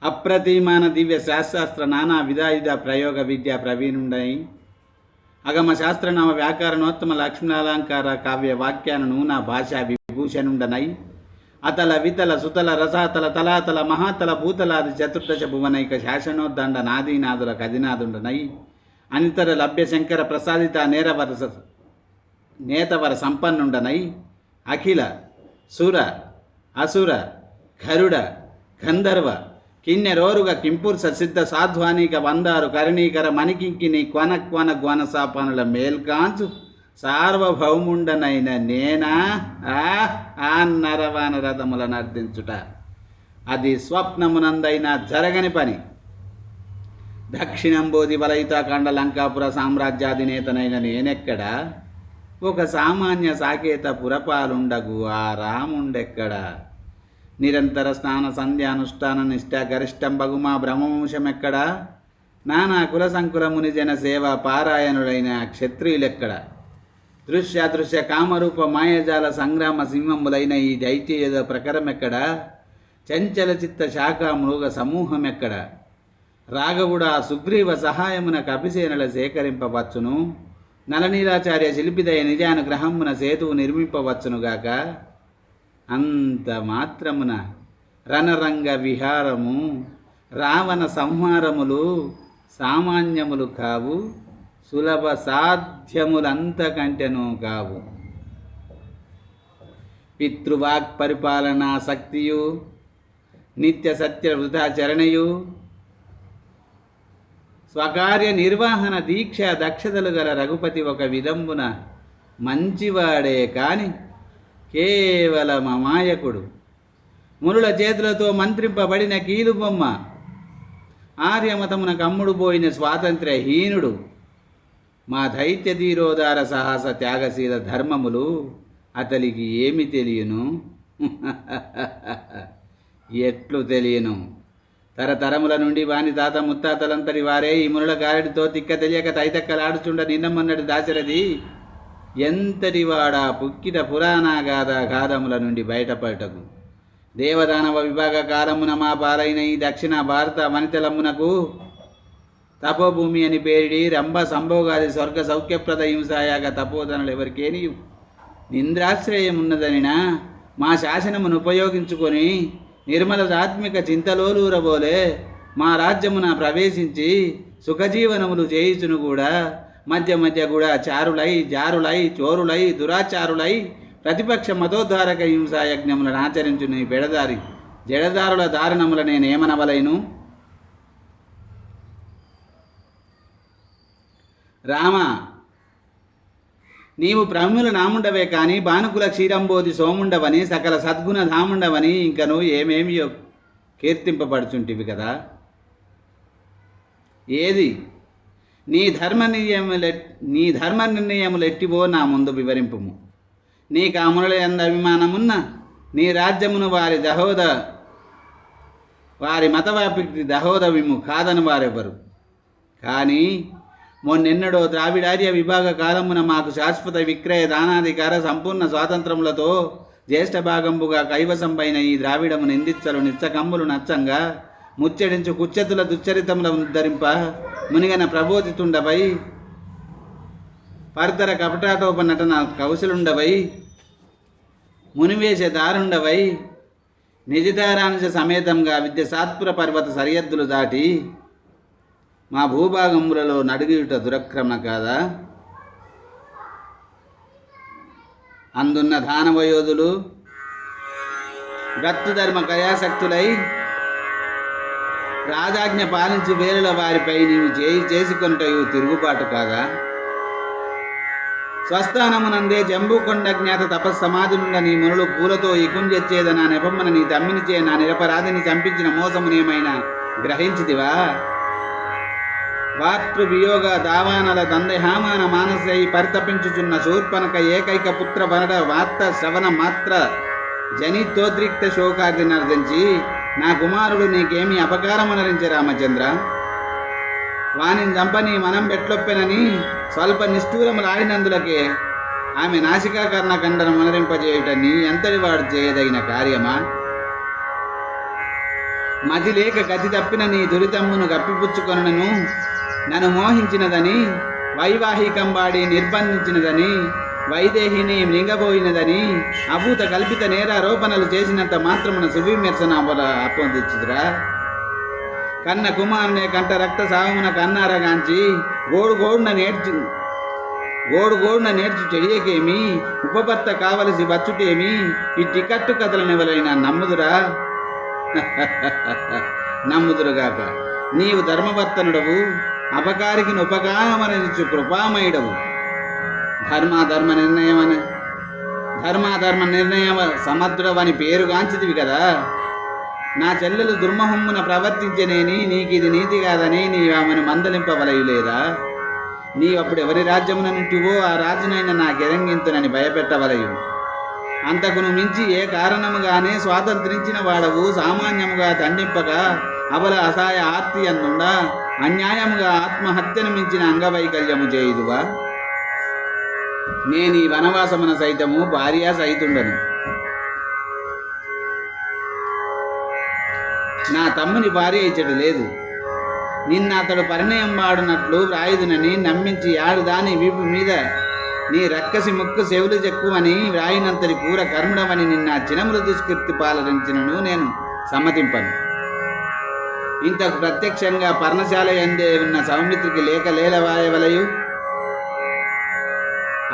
అప్రతిమాన దివ్య శాస్త్రాస్త్ర నానా విధాయుధ ప్రయోగ విద్యా ప్రవీణుండై అగమ శాస్త్రనామ వ్యాకరణోత్తమ లక్ష్మణాలంకార కావ్య వాక్యాన నూన భాషా విభూషణుండనై అతల వితల సుతల రసాతల తలాతల మహాతల భూతలాది చతుర్దశ భువనైక శాసనోద్దండ నాదీనాదుల కదినాదుండనై అనితర లభ్య శంకర ప్రసాదిత నేతవర సంపన్నుండనై అఖిల సుర అసుర గరుడ గంధర్వ కిన్నెరోరుగ కింపుర్స సిద్ధ సాధ్వానిక వందారు కరణీకర మణికింకిని క్వన గ్వనసాపనుల మేల్కాంచు సార్వభౌముండనైన నేనా ఆ నరవాన రథముల నర్దించుట అది స్వప్నమునందైనా జరగని పని. దక్షిణంబోధి వలయితాకాండ లంకాపుర సామ్రాజ్యాధినేతనైన నేనెక్కడ, ఒక సామాన్య సాకేత పురపాలుండగు ఆ రాముండెక్కడ, నిరంతర స్నాన సంధ్యానుష్ఠాన నిష్ఠ గరిష్టం బగుమా బ్రహ్మవంశమెక్కడ, నానా కుల సంకులముని జన సేవ పారాయణుడైన క్షత్రియులెక్కడ, దృశ్యాదృశ్య కామరూప మాయజాల సంగ్రామ సింహములైన ఈ దైత్యయుధ ప్రకరమెక్కడ, చంచల చిత్త శాఖ మృగ సమూహమెక్కడ, రాఘవుడ సుగ్రీవ సహాయమున కపిసేనల సేకరింపవచ్చును, నలనీలాచార్య శిల్పిదయ నిజానుగ్రహమున సేతువు నిర్మింపవచ్చునుగాక, అంత మాత్రమున రణరంగ విహారము రావణ సంహారములు సామాన్యములు కావు, సులభ సాధ్యములంతకంటెనూ కావు. పితృవాక్ పరిపాలనా శక్తియు నిత్య సత్య వృతాచరణయు స్వకార్య నిర్వహణ దీక్ష దక్షతలు గల రఘుపతి ఒక విధంబున మంచివాడే కాని కేవలం అమాయకుడు, మునుల చేతులతో మంత్రింపబడిన కీలుబొమ్మ, ఆర్యమతమున కమ్ముడు పోయిన స్వాతంత్ర్యహీనుడు. మా దైత్య ధీరోదార సాహస త్యాగశీల ధర్మములు అతనికి ఏమి తెలియను? ఎట్లు తెలియను? తరతరముల నుండి వాని తాత ముత్తాతలంతటి వారే ఈ మునుల గారెడితో తిక్క తెలియక తైతక్కలాడుచుండ నిన్నమన్నటి దాశరథి ఎంతటి వాడా పుక్కిట పురాణాగాథ గాథముల నుండి బయటపడటకు. దేవదానవ విభాగ కాలమున మా పాలైన ఈ దక్షిణ భారత వనితలమునకు తపోభూమి అని పేరిడి రంభ సంభోగాది స్వర్గ సౌఖ్యప్రద హింసాయాగ తపోధనలు ఎవరికేని నింద్రాశ్రయమున్నదనినా మా శాసనమును ఉపయోగించుకొని నిర్మలదాత్మిక చింతలోలూరబోలే మా రాజ్యమున ప్రవేశించి సుఖజీవనములు చేయుచును కూడా మధ్య మధ్య కూడా చారులై జారులై చోరులై దురాచారులై ప్రతిపక్ష మతోద్ధారక హింసాయజ్ఞములను ఆచరించుని బెడదారి జడదారుల దారుణముల నేనేమనవలైను? రామ, నీవు బ్రహ్ముల నాముండవే కానీ బానుకుల క్షీరంబోధి సోముండవని సకల సద్గుణ ధాముండవని ఇంకను ఏమేమి కీర్తింపబడుచుంటివి కదా. ఏది నీ ధర్మ నిర్ణయములెట్టివో నా ముందు వివరింపుము. నీ కామునుల యందు అభిమానమున్న నీ రాజ్యమును వారి మతవ్యాప్తి దహోదవిము కాదని వారెవరు. కానీ మొన్నెన్నడో ద్రావిడార్య విభాగ కాలమున మాకు శాశ్వత విక్రయ దానాధికార సంపూర్ణ స్వాతంత్రములతో జ్యేష్ఠ భాగంబుగా కైవసంపైన ఈ ద్రావిడము నిందించలు నిచ్చకంబులు నచ్చంగా ముచ్చడించు కుచ్చతుల దుశ్చరితముల ఉద్ధరింప మునిగన ప్రబోధితుండవై పర్తర కపటాటోప నటన కౌశలుండవై మునివేశ దారుండవై నిజధారాంశ సమేతంగా విద్య సాత్పుర పర్వత సరిహద్దులు దాటి మా భూభాగములలో నడుగుట దురక్రమ కాదా? అందున్న దానవయోధులు గత్తుధర్మ కయాశక్తులై రాజాజ్ఞ పాలించి వేలుల వారిపై నీవు చేసుకొనుటయు తిరుగుబాటు కాదా? స్వస్థానమునందే జంబూకొండ జ్ఞాత తపస్సమాధి నుండి నీ మునులు పూలతో ఇకుంజెచ్చేద నా నెపమ్మన నీ తమ్మినిచే నా నిరపరాధిని చంపించిన మోసమునేమైనా గ్రహించిదివా? వాతృవియోగ దావానల దందెహామాన మానసై పరితపించుచున్న శూర్పణక ఏకైక పుత్ర వనడ వార్త శ్రవణ మాత్ర జనితోద్రిక్త శోకార్ది నర్దించి నా కుమారుడు నీకేమి అపకారమనరించే రామచంద్ర? వానిని చంపని మనం పెట్లొప్పెనని స్వల్ప నిష్ఠూరములాడినందులకే ఆమె నాసికాకర్ణ ఖండన మనరింపజేయుట నీ ఎంతటి వాడు చేయదగిన కార్యమా? మతి లేక గతి తప్పిన నీ దురితమ్మును గప్పిపుచ్చుకొనను నన్ను మోహించినదని, వైవాహికంబాడి నిర్బంధించినదని, వైదేహిని మృంగబోయినదని అభూత కల్పిత నేరారోపణలు చేసినంత మాత్రమున సువిమర్శన అప్పొందించుదురా? కన్న కుమారునే కంట రక్త సావమున కన్నారగాంచి గోడుగోడున నేర్చు చెడియకేమి, ఉపభర్త కావలసి వచ్చుటేమి, ఈ టికట్టు కథలనెవరైనా నమ్ముదురా? నమ్ముదురుగాక. నీవు ధర్మవర్తనుడవు, అపకారికి ఉపకారమనిచ్చు కృపామయుడవు. ధర్మాధర్మ నిర్ణయం సమర్థుడవని పేరుగాంచితివి కదా. నా చెల్లెలు దుర్మహమ్మున ప్రవర్తించనేని నీకిది నీతి కాదని నీవామెను మందలింపవలయులేదా? నీవప్పుడు ఎవరి రాజ్యమున నుంటివో ఆ రాజునైనా నాకెరంగింతునని భయపెట్టవలయు. అంతకును మించి ఏ కారణముగానే స్వాతంత్రించిన వాడవు సామాన్యముగా దండింపక అవల అసహాయ ఆర్తి అందుండా అన్యాయముగా ఆత్మహత్యను మించిన అంగవైకల్యము చేయుదువా? నేను ఈ వనవాసమున సైతము భార్య సైతుండను. నా తమ్ముని భార్య ఇచ్చడు లేదు. నిన్న అతడు పరిణయం వాడునట్లు వ్రాయుదునని నమ్మించి దాని వీపు మీద నీ రక్కసి ముక్కు చెవులు చెక్కువని వ్రాయినంతటి పూర కర్ముడమని నిన్న చినములు దుష్కృతి పాలరించినను నేను సమ్మతింపను. ఇంతకు ప్రత్యక్షంగా పర్ణశాల ఎందే ఉన్న సౌమిత్రికి లేక లేలవాయవలయు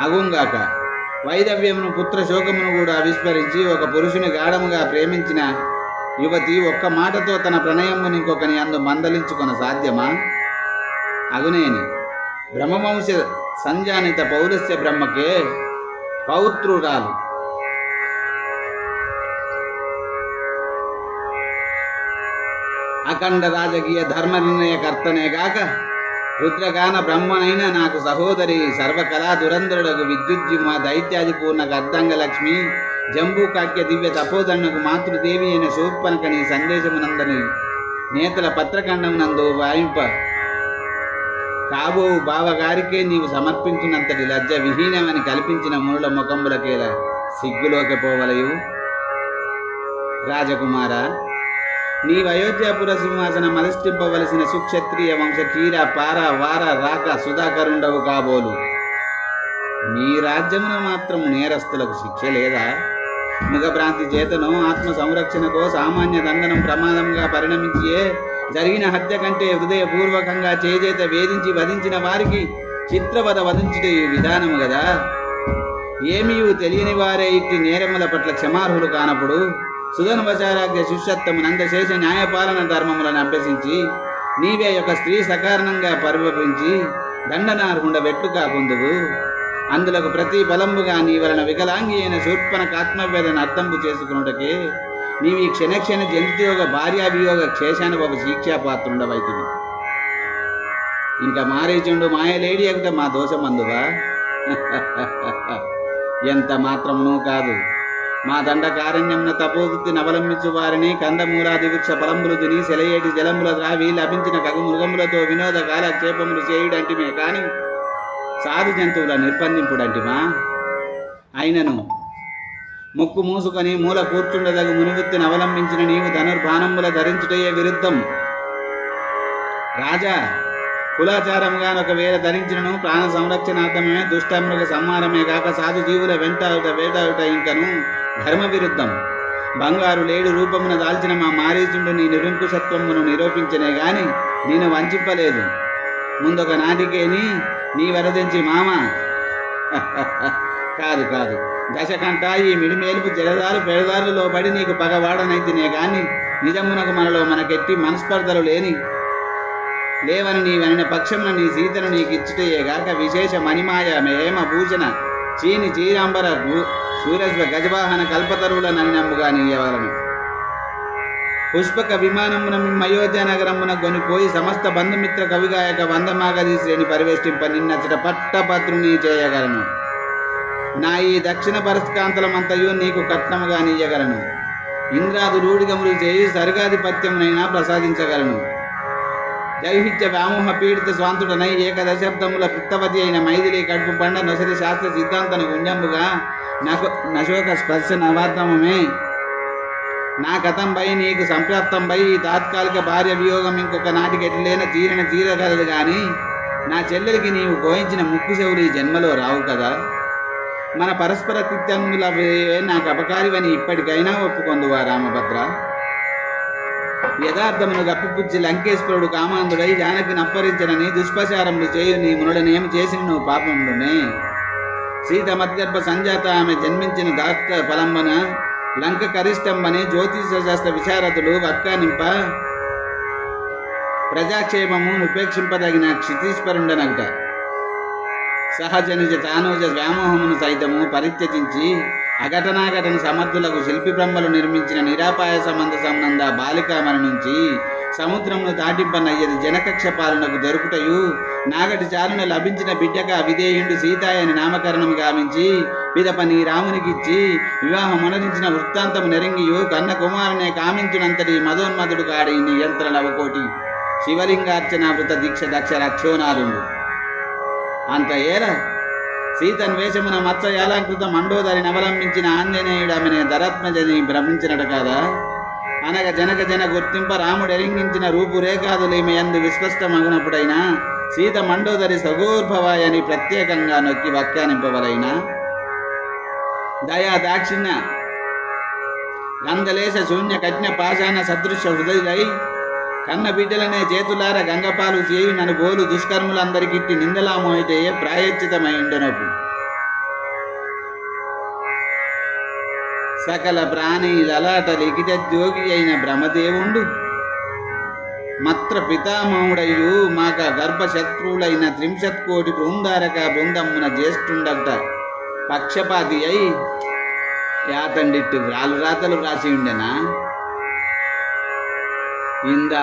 అగుంగాక. వైదవ్యమును పుత్ర శోకమును కూడా విస్మరించి ఒక పురుషుని గాఢముగా ప్రేమించిన యువతి ఒక్క మాటతో తన ప్రణయముని ఇంకొకని అందు మందలించుకొన సాధ్యమా? అగునేని బ్రహ్మవంశ సంజానిత పౌరస్య బ్రహ్మకే పౌత్రురాలు. అఖండ రాజకీయ ధర్మ నిర్ణయకర్తనేగాక రుద్రగాన బ్రహ్మనైన నాకు సహోదరి సర్వకళా దురంధరులకు విద్యుజ్జిమ దైత్యాది పూర్ణకు అర్ధంగలక్ష్మి జంబూకాక్య దివ్య తపోదండకు మాతృదేవి అయిన శూర్పణక నీ సందేశమునందని నేతల పత్రఖండమునందు వాయింప కాబోవు బావగారికే నీవు సమర్పించినంతటి లజ్జ విహీనమని కల్పించిన మునుల ముఖంబులకేలా సిగ్గులోకి పోవలయు. రాజకుమార, నీ అయోధ్యాపుర సింహాసన మలిష్టింపవలసిన సుక్షత్రియ వంశ కీర పార వార రాక సుధాకరుండవు కాబోలు. నీ రాజ్యమున మాత్రము నేరస్తులకు శిక్ష లేదా? ముఖభ్రాంతి చేతను ఆత్మ సంరక్షణకో సామాన్య దండనం ప్రమాదంగా పరిణమించియే జరిగిన హత్య కంటే హృదయపూర్వకంగా చేజేత వేధించి వధించిన వారికి చిత్రవధ వధించుట ఈ విధానము కదా. ఏమీ తెలియని వారే ఇట్టి నేరముల పట్ల క్షమార్హులు కానప్పుడు సుధన్వచారాజ్ఞ శిష్యత్వము నందశేష న్యాయపాలన ధర్మములను అభ్యసించి నీవే యొక్క స్త్రీ సకారణంగా పరివర్తించి దండనార్హుండ వెట్లు కాకుందువు. అందులకు ప్రతి బలంబుగా నీ వలన వికలాంగి అయిన శూర్పణకు ఆత్మవేదన అర్థంపు చేసుకున్నటకే నీవి క్షణక్షణ జంతుయోగ భార్యాభియోగ క్షేషానుభవ శిక్షాపాత్రుండవైతివి. ఇంకా మారీచుండు మాయలేడి అగుట మా దోషమందువా? ఎంత మాత్రమునూ కాదు. మా దండకారణ్యమున తపోవృత్తి నవలంబించు వారిని కందమూలాది వృక్ష ఫలంబులు తిని సెలయేటి జలముల ద్రావి లభించిన కగు మృగములతో వినోద కాలక్షేపములు చేయుడంటిమే కాని సాధు జంతువుల నిర్బంధింపుడంటిమా? అయినను ముక్కు మూసుకొని మూల కూర్చుండదగు మునివృత్తిని అవలంబించిన నీవు ధనుర్బాణముల ధరించుటయే విరుద్ధం. రాజా, కులాచారముగా ఒకవేళ ధరించినను ప్రాణ సంరక్షణార్థమే దుష్టమృగ సంహారమే కాక సాధు జీవుల వేటాడుట ఇంకను ధర్మ విరుద్ధం. బంగారు లేడు రూపమున దాల్చిన మా మారీచుండు నీ నిరంకుశత్వమును నిరూపించనే గాని నేను వంచింపలేదు. ముందొక నాటికేని నీ వరదించి మామ కాదు కాదు దశకంట ఈ మిడిమేలుపు జలదారు పెడదారులలో పడి నీకు పగవాడనైతేనే గాని నిజమునకు మనలో మనకెట్టి మనస్పర్ధలు లేవని నీవనిన పక్షమున నీ సీతను నీకిచ్చుటయేగాక విశేష మణిమాయ మేమ భూషణ చీని చీరాంబర సూరస్వ గజవాహన కల్పతరువుల నన్నమ్ముగా నీయవలను. పుష్పక విమానమున అయోధ్య నగరమున కొనిపోయి సమస్త బంధుమిత్ర కవిగాయక వందమాగధి శ్రేణి పరివేష్టింప నిన్నచట పట్టభద్రుని చేయగలను. నా ఈ దక్షిణ పరస్కాంతలమంతయు నీకు కట్నముగా నీయగలను. ఇంద్రాదు రూఢిగములు చేయి సర్గాధిపత్యమునైనా ప్రసాదించగలను. దైహిత్య వ్యామోహ పీడిత స్వాంతుడనై ఏకదశాబ్దముల పుత్తవతి అయిన మైథిలి కడుపు పండ నొసరి శాస్త్ర సిద్ధాంతను గుంజంబుగా నశోక స్పర్శ నవార్తమే నా కథంపై నీకు సంప్రాప్తంపై ఈ తాత్కాలిక భార్య వియోగం ఇంకొక నాటికి ఎట్లైనా తీరగలదు కానీ నా చెల్లెలికి నీవు కోయించిన ముక్కు చెవులు ఈ జన్మలో రావు కదా. మన పరస్పర కృత్యములవే నాకు అపకారివని ఇప్పటికైనా ఒప్పుకొందువా రామభద్ర. యథార్థమును గప్పిపుచ్చి లంకేశ్వరుడు కామాంధుడై జానకిని అప్పరించనని దుష్ప్రచారములు చేయు నీ మునుడనేమి చేసిన నువ్వు పాపములునే. సీత మద్గర్భ సంజాత ఆమె జన్మించిన దాష్ట ఫలంబన లంక కరిష్టంబని జ్యోతిష శాస్త్ర విశారదులు వక్కానింప ప్రజాక్షేమము ఉపేక్షింపదగిన క్షితీశ్వరుండనగుట. సహజనిజ తానుజ వ్యామోహమును సైతము పరిత్యజించి అఘటనాఘటన సమర్థులకు శిల్పి బ్రహ్మలు నిర్మించిన నిరాపాయ సంబంధ సంబంధ బాలికామల నుంచి సముద్రమును దాటింపనయ్యది జనకక్ష పాలనకు దొరుకుటయు నాగటి చారున లభించిన బిడ్డక అవిధేయుండు సీతాయని నామకరణం గావించి పిదప నీ రామునికిచ్చి వివాహం మనరించిన వృత్తాంతము నెరంగియు కన్న కుమారునే కామించునంతటి మదోన్మధుడు కాడి నియంత్రణ లవకోటి శివలింగార్చన వృత దీక్ష దక్ష రక్షోనాథుడు. అంత ఏల సీతన్వేషమున మత్స్యయాలంకృత మండోదరిని అవలంబించిన ఆంజనేయుడు ఆమెనే ధరాత్మజని భ్రమించినట కాదా. అనగా జన గుర్తింప రాముడు ఎరింగించిన రూపురేఖాదులేమి అందు విస్పష్టమగునప్పుడైనా సీత మండోదరి సగోర్భవాయని ప్రత్యేకంగా నొక్కి వ్యాఖ్యానింపవలైన దయా దాక్షిణ్య గంధలేశ శూన్య కఠిన పాషాణ సదృశ్య హృదయులై కన్న బిడ్డలనే చేతులార గంగపాలు చేయు నన్ను బోలు దుష్కర్ములందరికిట్టి నిందలామోయితే ప్రాయశ్చితమైండనపు. సకల ప్రాణి లలాట లిఖిత జోగి అయిన బ్రహ్మదేవుండు మత్ర పితామహుడయ్యు మాక గర్భశత్రువులైన 30,000,000 బృందారక బృందమ్మున జ్యేష్ఠుండట పక్షపాతి అయి యాతండిట్టు రాతలు వ్రాసి ఉండెనా. ఇందా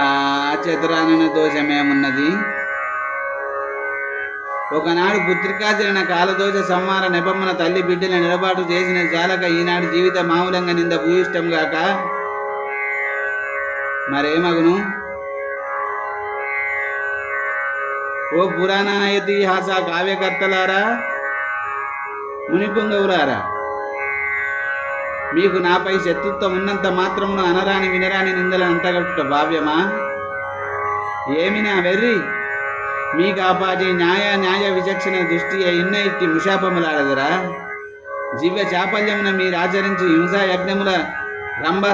చతురానన దోషమేమున్నది. ఒకనాడు పుత్రికాచరణ కాలదోష సంహార నెపమున తల్లి బిడ్డల నిలబాటు చేసిన చాలక ఈనాడు జీవిత మామూలంగా నింద భూయిష్టం గాక మరేమగును. ఓ పురాణ ఇతిహాస కావ్యకర్తలారా, మునిపుంగవులారా, మీకు నాపై శత్రుత్వం ఉన్నంత మాత్రమును అనరాని వినరాని నిందలు అంటగట్టుట భావ్యమా. ఏమి నా వెర్రి మీకు ఆపాటి న్యాయ విచక్షణ దృష్టి ఇన్న ఇట్టి ముషాపములాడదరా. దివ్య చాపల్యమున మీరు ఆచరించి హింసా యజ్ఞముల రంభ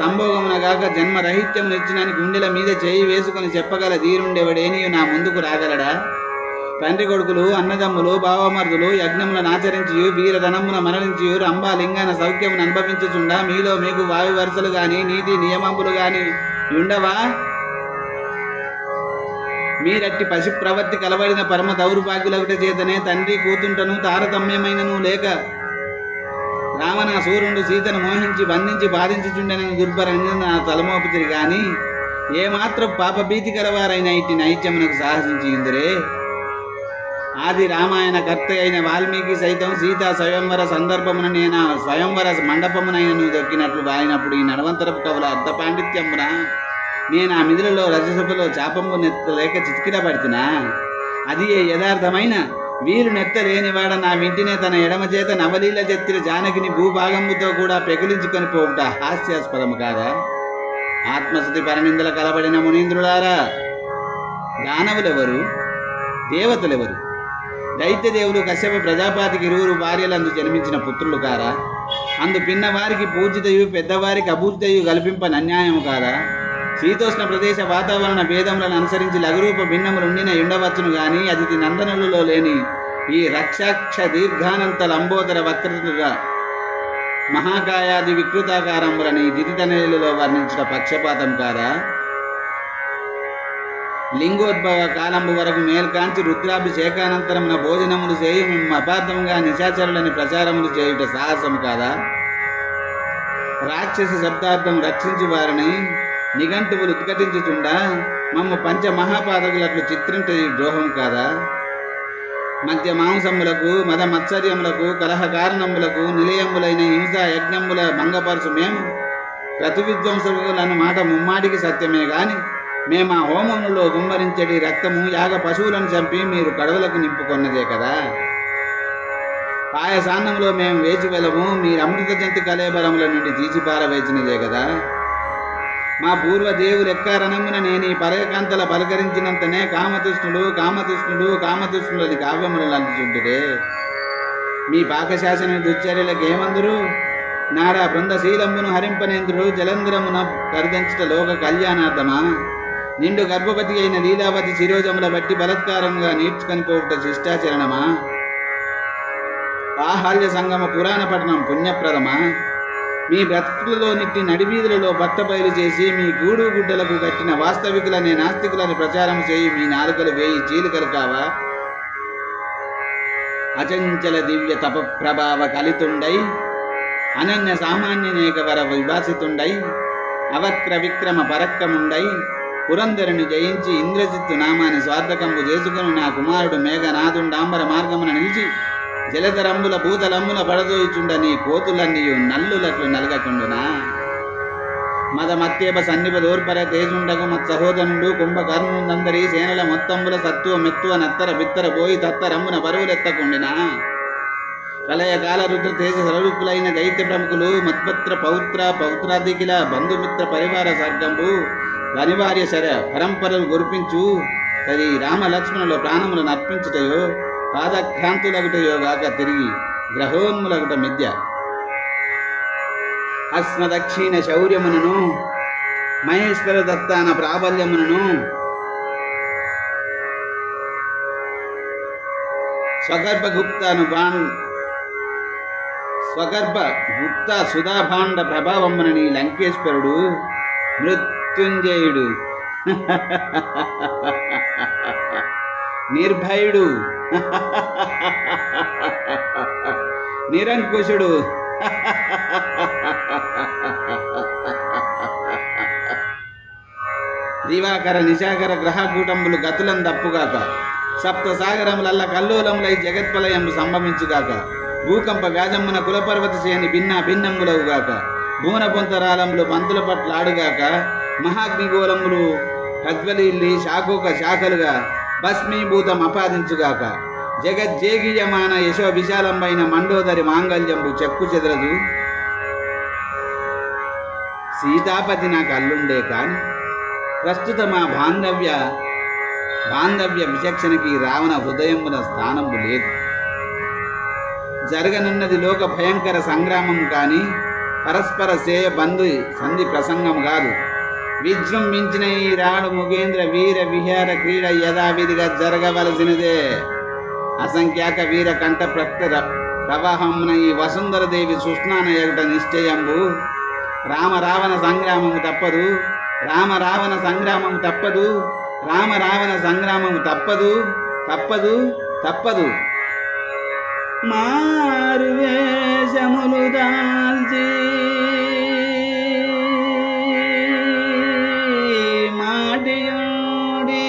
సంభోగమున గాక జన్మరహిత్యమును ఇచ్చినానికి గుండెల మీద చేయి వేసుకొని చెప్పగల ధీరుండెవడేని నా ముందుకు రాగలడా. తండ్రి కొడుకులు అన్నదమ్ములు భావమర్దులు యజ్ఞములను ఆచరించి వీరధనమున మరణించి రంభా లింగాన సౌఖ్యమును అనుభవించుచుండా మీలో మీకు వాయు వరుసలు గాని నీతి నియమములు గాని ఉండవా. మీరట్టి పశు ప్రవృత్తి కలబడిన పరమ దౌర్భాగ్యులొకటి చేతనే తండ్రి కూతుంటను తారతమ్యమైనను లేక రావణాసురుడు సీతను మోహించి బంధించి బాధించుచుండెనని దుర్భర నా తలమోపుతిరి గాని ఏమాత్రం పాపభీతి కలవారైన ఇట్టి నైత్యమునకు సాహసించి ఇందురే. ఆది రామాయణ కర్త అయిన వాల్మీకి సైతం సీతా స్వయంవర సందర్భమున నేను స్వయంవర మండపమునైనను దొక్కినట్లు వాయినప్పుడు ఈ నడవంతరపు కవుల అర్ధ పాండిత్యమున నేను ఆ మిదులలో రజసభలో చాపంబు నెత్తలేక చితికిడబడుతున్నా. అది యథార్థమైన వీరు నెత్తలేనివాడ నా వింటినే తన ఎడమ చేత నవలీల చెత్తిన జానకిని భూభాగముతో కూడా పెకిలించుకొని పోవుట హాస్యాస్పదము కాదా. ఆత్మశుద్ధి పరనిందల కలబడిన మునీంద్రులారా, దానవులెవరు, దేవతలెవరు, దైత్యదేవులు కశ్యప ప్రజాపాతికి 20 భార్యలందు జన్మించిన పుత్రులు కారా. అందు పిన్నవారికి పూజితయు పెద్దవారికి అభూజితయు కల్పింపని అన్యాయము కాదా. శీతోష్ణ ప్రదేశ వాతావరణ భేదములను అనుసరించి లఘురూప భిన్నములుండిన ఉండవచ్చును గాని అతిథి నందనులలో లేని ఈ రక్షాక్ష దీర్ఘానంత లంబోదర వక్రతుల మహాకాయాది వికృతాకారములని దితితనేలులో వర్ణించిన పక్షపాతం కాదా. లింగోద్భవ కాలంబు వరకు మేల్కాంచి రుద్రాభిషేకానంతరమున భోజనములు చేయు మేము అపార్థముగా నిశాచరులని ప్రచారములు చేయుట సాహసము కాదా. రాక్షస శబ్దార్థం రక్షించు వారిని నిఘంటువులు ఉద్ఘటించుచుండా మమ్మ పంచమహాపాదకులట్లు చిత్రించే ద్రోహం కాదా. మధ్య మాంసములకు మద మత్సర్యములకు కలహ కారణములకు నిలయములైన హింసా యజ్ఞముల భంగపరుచు మేము క్రతు విధ్వంసములను మాట ముమ్మాటికి సత్యమే గాని మేము ఆ హోమములో గుమ్మరించడి రక్తము యాగ పశువులను చంపి మీరు కడవలకు నింపుకొన్నదే కదా. పాయసాన్నంలో మేము వేచి వెళ్ళము, మీరు అమృత జంతు కలేబరముల నుండి తీసిపారవేచినదే కదా. మా పూర్వదేవులు ఎక్కారణమున నేను ఈ పరకాంతల పలకరించినంతనే కామతృష్ణుడు కామతృష్ణుడు కామతృష్ణుడు అని కావ్యములను అందుచుంటురే. మీ పాకశాసన దుశ్చర్యలకు ఏమందురు? నాడా బృందశీలంబును హరింపనేంద్రుడు జలంధ్రమున కరుదంచుట లోక కళ్యాణార్థమా? నిండు గర్భవతి అయిన లీలావతి శిరోజముల బట్టి బలత్కారంగా నేర్చుకొని పోవుట శిష్టాచరణమా? ఆహాల్య సంగమ పురాణ పఠనం పుణ్యప్రదమా? మీ బ్రతుకులలో నిట్టి నడివీధులలో బట్టబయలు చేసి మీ గూడు గుడ్డలకు కట్టిన వాస్తవికులనే నాస్తికులని ప్రచారం చేయి మీ నాలుకలు వేయి చీలికలు కావా? అచంచల దివ్య తప ప్రభావ కలితుండై అనన్య సామాన్యనేక వర విభాసితుండై అవక్ర విక్రమ పరక్కముండై పురంధరుని జయించి ఇంద్రజిత్తు నామాన్ని స్వార్థకంబు చేసుకుని నా కుమారుడు మేఘనాథుండాంబర మార్గమున నిలిచి జలధరంబుల భూతలంబుల పడదోయిచుండ నీ కోతులన్నీయు నల్లులట్లు నలగకుండునా? మదమత్యేప సన్నిప దోర్పర తేజుండగు మత్సహోదనుడు కుంభకర్ణుందందరి సేనల మొత్తంబుల సత్తువ మెత్తువ నత్తర బిత్తర పోయి తత్తరమ్మున బరువులెత్తకుండినా? ప్రళయకాల రుద్ర తేజ సరూపులైన దైత్య ప్రముఖులు మత్పత్ర పౌత్రాదికిల బంధుమిత్ర పరివార సర్గంబు అనివార్య శర పరంపరలు గురిపించు తది రామ లక్ష్మణుల ప్రాణములను అర్పించుటయో పాదక్రాంతులగుటయో గాక తిరిగి గ్రహోన్ములగుట మిథ్య. అస్మదక్షిణ శౌర్యమునను మహేశ్వర దత్తాన ప్రాబల్యమునను స్వగర్భ గుప్త సుధాభాండ ప్రభావమునని లంకేశ్వరుడు మృత్యుంజయుడు నిర్భయుడు నిరంకుశుడు దివాకర నిశాకర గ్రహకూటంబులు గతులం తప్పుగాక సప్త సాగరములల్ల కల్లోలములై జగత్పలయంబు సంభవించుగాక భూకంప వ్యాజమ్మున కులపర్వత శ్రేణి భిన్నంబులవుగాక భూన పొంతరాలములు పంతుల పట్ల ఆడుగాక మహాగ్నిగోళములు ప్రజ్వలిల్లి శాఖోక శాఖలుగా భస్మీభూతం అపాదించుగాక జగజ్జేగీయమాన యశో విశాలంబైన మండోదరి మాంగళ్యంబు చెక్కు చెదరదు. సీతాపతి నాకు అల్లుండే కాని ప్రస్తుత మా బాంధవ్య విచక్షణకి రావణ హృదయమున స్థానము లేదు. జరగనున్నది లోక భయంకర సంగ్రామం కాని పరస్పర సేయ బంధు సంధి ప్రసంగం కాదు. విజృంభించిన ఈ రాడు ముగేంద్ర వీర విహార క్రీడ యథావిధిగా జరగవలసినదే. అసంఖ్యాక వీర కంఠ ప్రవాహమున ఈ వసుంధరదేవి సుష్ణాన ఎగుట నిశ్చయంబు. రామ రావణ సంగ్రామము తప్పదు, రామ రావణ సంగ్రామము తప్పదు, రామ రావణ సంగ్రామము తప్పదు తప్పదు తప్పదు. మారు వేషములు దాల్చి మాటియుడి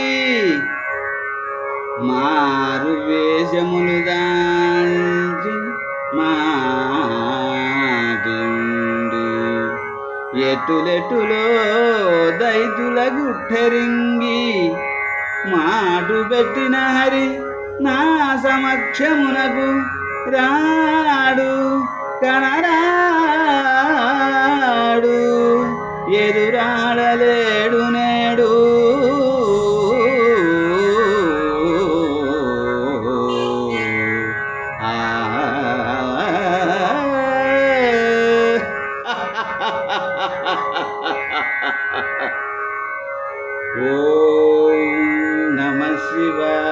మారు వేషములు దాల్చి మాటియుడి ఎటులెటులో దైతుల గుట్టెరింగి మాటు పెట్టిన హరి నా సమక్షమునకు రాడు కనరాడు ఎదురాడలేడు నేడు. ఓం నమః శివాయ.